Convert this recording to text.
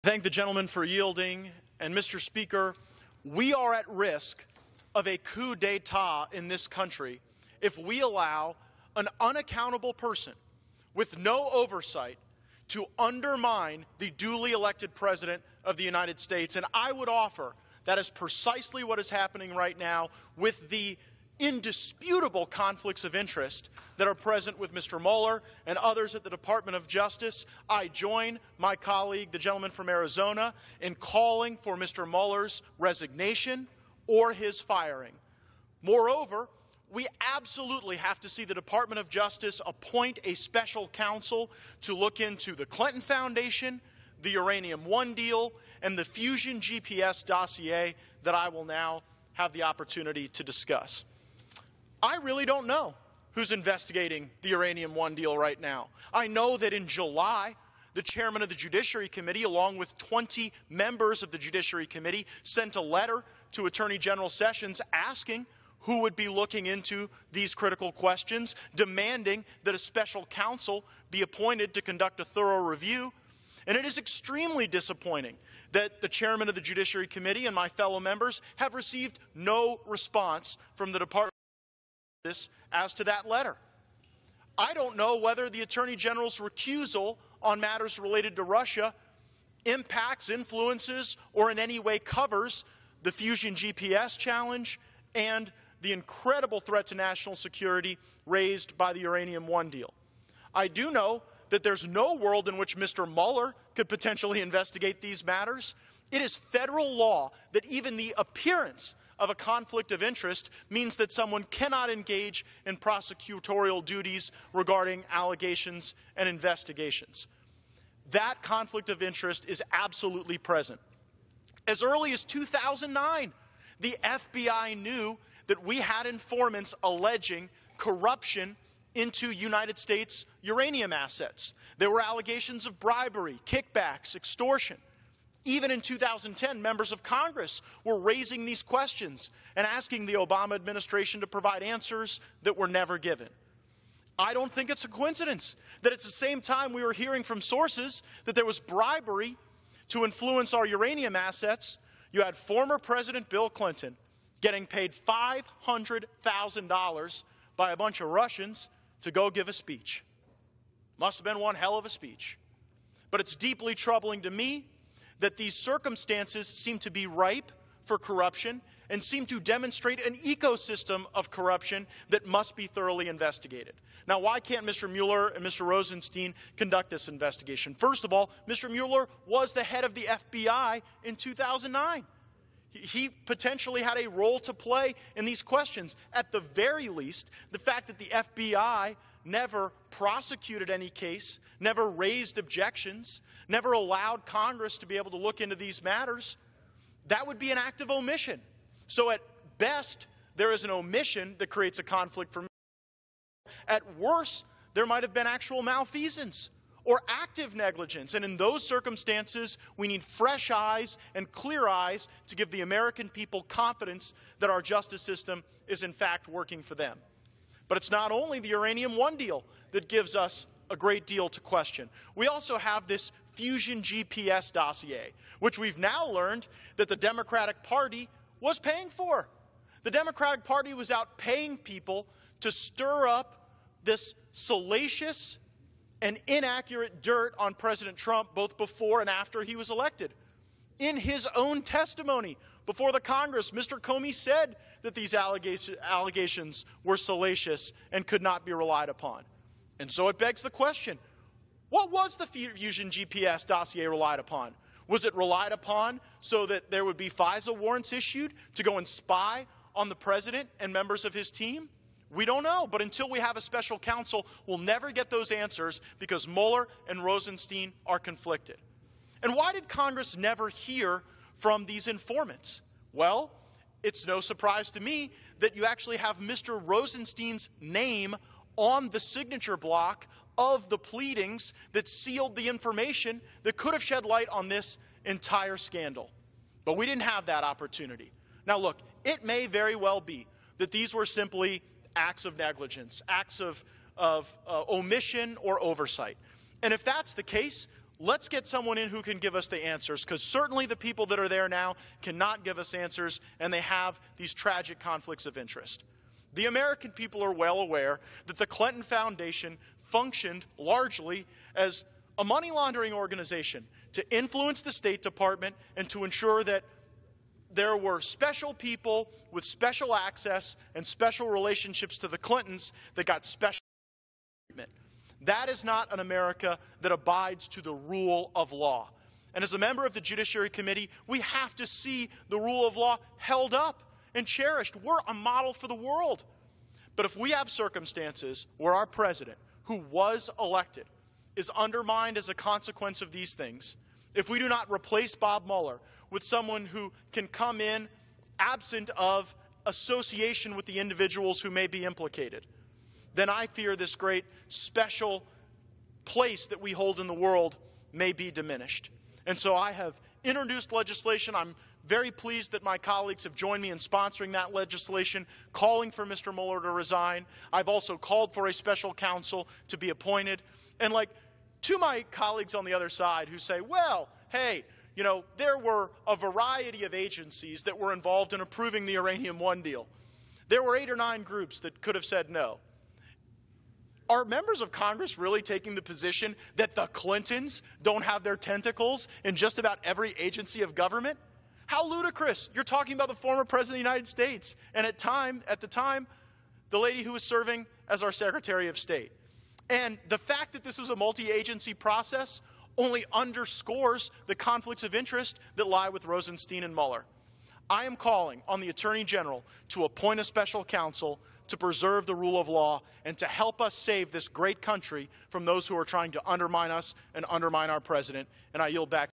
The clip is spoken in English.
Thank the gentleman for yielding. And Mr. Speaker, we are at risk of a coup d'etat in this country if we allow an unaccountable person with no oversight to undermine the duly elected President of the United States. And I would offer that is precisely what is happening right now with the indisputable conflicts of interest that are present with Mr. Mueller and others at the Department of Justice. I join my colleague, the gentleman from Arizona, in calling for Mr. Mueller's resignation or his firing. Moreover, we absolutely have to see the Department of Justice appoint a special counsel to look into the Clinton Foundation, the Uranium One deal, and the Fusion GPS dossier that I will now have the opportunity to discuss. I really don't know who's investigating the Uranium One deal right now. I know that in July, the chairman of the Judiciary Committee, along with 20 members of the Judiciary Committee, sent a letter to Attorney General Sessions asking who would be looking into these critical questions, demanding that a special counsel be appointed to conduct a thorough review. And it is extremely disappointing that the chairman of the Judiciary Committee and my fellow members have received no response from the Department of Justice as to that letter. I don't know whether the Attorney General's recusal on matters related to Russia impacts, influences, or in any way covers the Fusion GPS challenge and the incredible threat to national security raised by the Uranium One deal. I do know that there's no world in which Mr. Mueller could potentially investigate these matters. It is federal law that even the appearance of a conflict of interest means that someone cannot engage in prosecutorial duties regarding allegations and investigations. That conflict of interest is absolutely present. As early as 2009, the FBI knew that we had informants alleging corruption into United States uranium assets. There were allegations of bribery, kickbacks, extortion. Even in 2010, members of Congress were raising these questions and asking the Obama administration to provide answers that were never given. I don't think it's a coincidence that at the same time we were hearing from sources that there was bribery to influence our uranium assets, you had former President Bill Clinton getting paid $500,000 by a bunch of Russians to go give a speech. Must have been one hell of a speech. But it's deeply troubling to me that these circumstances seem to be ripe for corruption and seem to demonstrate an ecosystem of corruption that must be thoroughly investigated. Now, why can't Mr. Mueller and Mr. Rosenstein conduct this investigation? First of all, Mr. Mueller was the head of the FBI in 2009. He potentially had a role to play in these questions. At the very least, the fact that the FBI never prosecuted any case, never raised objections, never allowed Congress to be able to look into these matters, that would be an act of omission. So at best, there is an omission that creates a conflict for me. At worst, there might have been actual malfeasance or active negligence. And in those circumstances, we need fresh eyes and clear eyes to give the American people confidence that our justice system is in fact working for them. But it's not only the Uranium One deal that gives us a great deal to question. We also have this Fusion GPS dossier, which we've now learned that the Democratic Party was paying for. The Democratic Party was out paying people to stir up this salacious and inaccurate dirt on President Trump both before and after he was elected. In his own testimony before the Congress, Mr. Comey said that these allegations were salacious and could not be relied upon. And so it begs the question, what was the Fusion GPS dossier relied upon? Was it relied upon so that there would be FISA warrants issued to go and spy on the President and members of his team? We don't know, but until we have a special counsel, we'll never get those answers because Mueller and Rosenstein are conflicted. And why did Congress never hear from these informants? Well, it's no surprise to me that you actually have Mr. Rosenstein's name on the signature block of the pleadings that sealed the information that could have shed light on this entire scandal. But we didn't have that opportunity. Now look, it may very well be that these were simply acts of negligence, acts of omission or oversight. And if that's the case, let's get someone in who can give us the answers, because certainly the people that are there now cannot give us answers, and they have these tragic conflicts of interest. The American people are well aware that the Clinton Foundation functioned largely as a money laundering organization to influence the State Department and to ensure that there were special people with special access and special relationships to the Clintons that got special treatment. That is not an America that abides to the rule of law. And as a member of the Judiciary Committee, we have to see the rule of law held up and cherished. We're a model for the world. But if we have circumstances where our president, who was elected, is undermined as a consequence of these things, if we do not replace Bob Mueller with someone who can come in absent of association with the individuals who may be implicated, then I fear this great special place that we hold in the world may be diminished. And so I have introduced legislation. I'm very pleased that my colleagues have joined me in sponsoring that legislation, calling for Mr. Mueller to resign. I've also called for a special counsel to be appointed. And to my colleagues on the other side who say, well, hey, you know, there were a variety of agencies that were involved in approving the Uranium One deal. There were 8 or 9 groups that could have said no. Are members of Congress really taking the position that the Clintons don't have their tentacles in just about every agency of government? How ludicrous. You're talking about the former President of the United States, and at the time, the lady who was serving as our Secretary of State. And the fact that this was a multi-agency process only underscores the conflicts of interest that lie with Rosenstein and Mueller. I am calling on the Attorney General to appoint a special counsel to preserve the rule of law and to help us save this great country from those who are trying to undermine us and undermine our president. And I yield back.